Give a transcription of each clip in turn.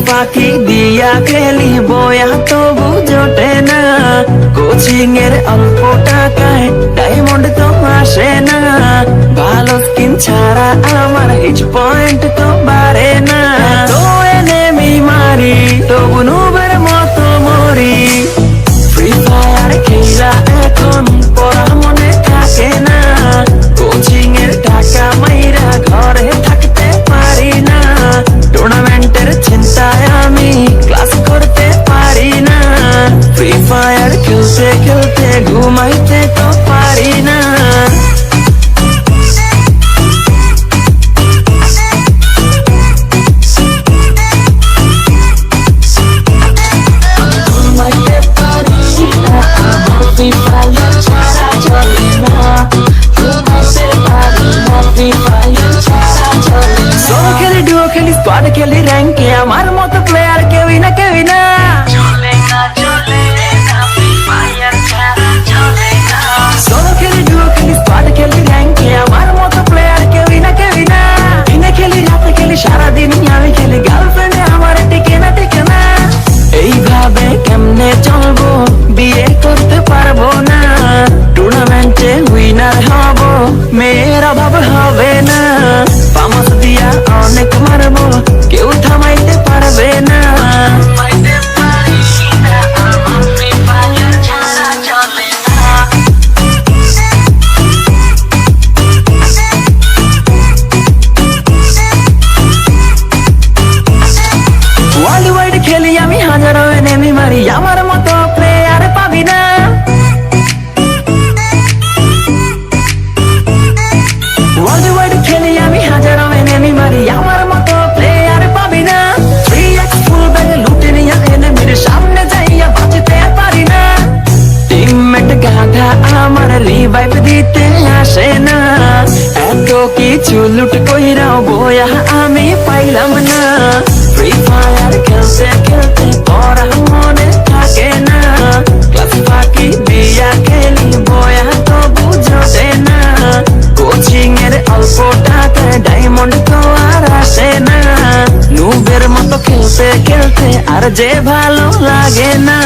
ফাঁকি দিয়া খেলি বয়া তবু জোটে না, কোচিং এর অল্প টাকায় ডায়মন্ড তো আসে না, ভালো স্কিন ছাড়া আমার হিট পয়েন্ট তো বাড়ে না। তো এনেমি মারি তবু নুবের মতো মরি, ফ্রি ফায়ার খেলা এখন পড়া মনে থাকে না, কোচিং এর টাকা মাইরা ঘরে থাকতে পারি না, টুর্নামেন্টের চিন্তায় আমি ক্লাস করতে পারি না, ফ্রি ফায়ার খেলতে খেলতে ঘুমাইতে তো পারি না। খেলি র্যাঙ্কে আমার মতো প্লেয়ার কেউই না কেউই না, সোলো খেলি ডুও খেলি স্কোয়াড খেলি র্যাঙ্কে আমার মতো প্লেয়ার কেউই না কেউই না, দিনে খেলি রাতে খেলি সারাদিন আমি খেলি, গার্লফ্রেন্ডে আমার টিকে না, এইভাবে কেমনে চলবো বিয়ে করতে পারবো না, টুর্নামেন্টে উইনার হব মেয়ের অভাব হবে না, ফামাস দিয়া অনেক মারবো কেউ থামাইতে পারবে না। ওয়ার্ল্ড ওয়াইড খেলি আমি হাজারো এনেমি মারি, আমার মতো প্লেয়ার পাবি না, ওয়ার্ল্ড ওয়াইড খেলি আমি হাজারো এনেমি মারি, আমার মতো প্লেয়ার পাবি না, 3x ফুল ব্যাগ লুটে নিয়া এনেমির সামনে যাইয়া বাঁচতে পারি না, টিমমেট গাধা আমার রিভাইভ দিতে আসে না, এত কিছু লুট কইরাও বয়া আমি পাইলাম না, ফ্রি ফায়ার খেলতে খেলতে পড়া মনে থাকে না, ক্লাস ফাঁকি দিয়া খেলি বয়া তো বুঝোটে না, কোচিং এর অল্প টাকায় ডায়মন্ড তো আর আসে না, নুবের মতো খেলতে খেলতে আর যে ভালো লাগে না।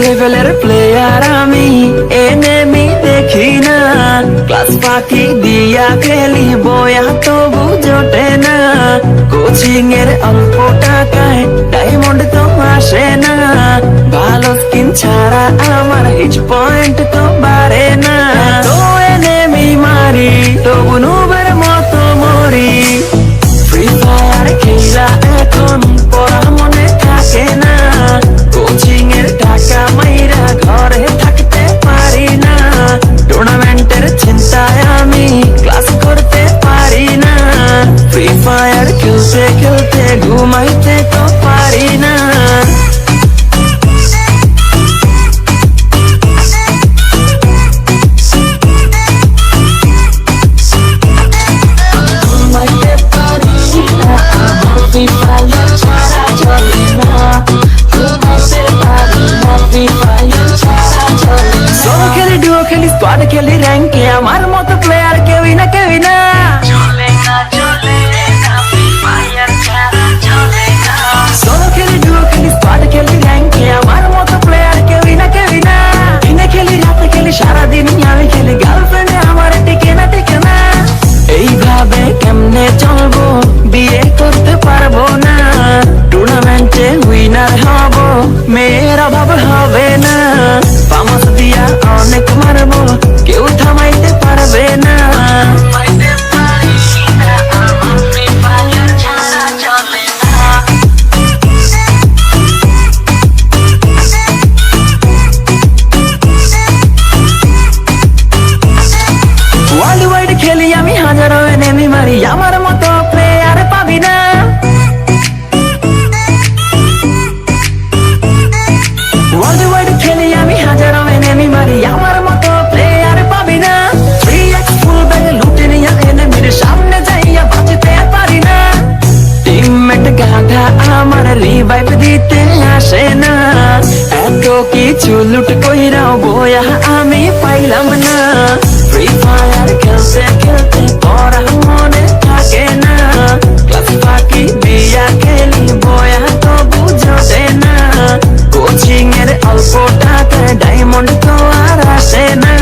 লেভেলের প্লেয়ার আমি এনেমি দেখি না, ক্লাস ফাঁকি দিয়া খেলি বয়া তবু জোটে না, কোচিং এর অল্প টাকায় ডায়মন্ড তো আসে না, ভালো স্কিন ছাড়া আমার হিট পয়েন্ট তো বাড়ে না, তো এনেমি মারি তবু নুবের মতো মরি, ফ্রি ফায়ার খেলা এখন পড়া মনে থাকে না, কোচিং এর টাকা মাইরা ঘরে থাকতে পারি না, টুর্নামেন্টের চিন্তায় আমি ক্লাস করতে পারি না, ফ্রি ফায়ার খেলতে খেলতে ঘুমাইতে তো পারি না। কিছু লুট কইরাও বয়া আমি পাইলাম না। ফ্রি ফায়ার খেলতে খেলতে পড়া মনে থাকে না, ক্লাস ফাঁকি দিয়া খেলি বয়া তো বুঝতে না। কোচিং এর অল্প টাকায় ডায়মন্ড তো আর আসে না,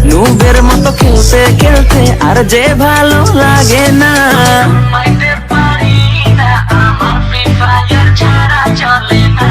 নুবের মতো খেলতে খেলতে আর যে ভালো লাগে না। মাইতে পারি না আমার ফ্রি ফায়ার ছাড়া চলে না।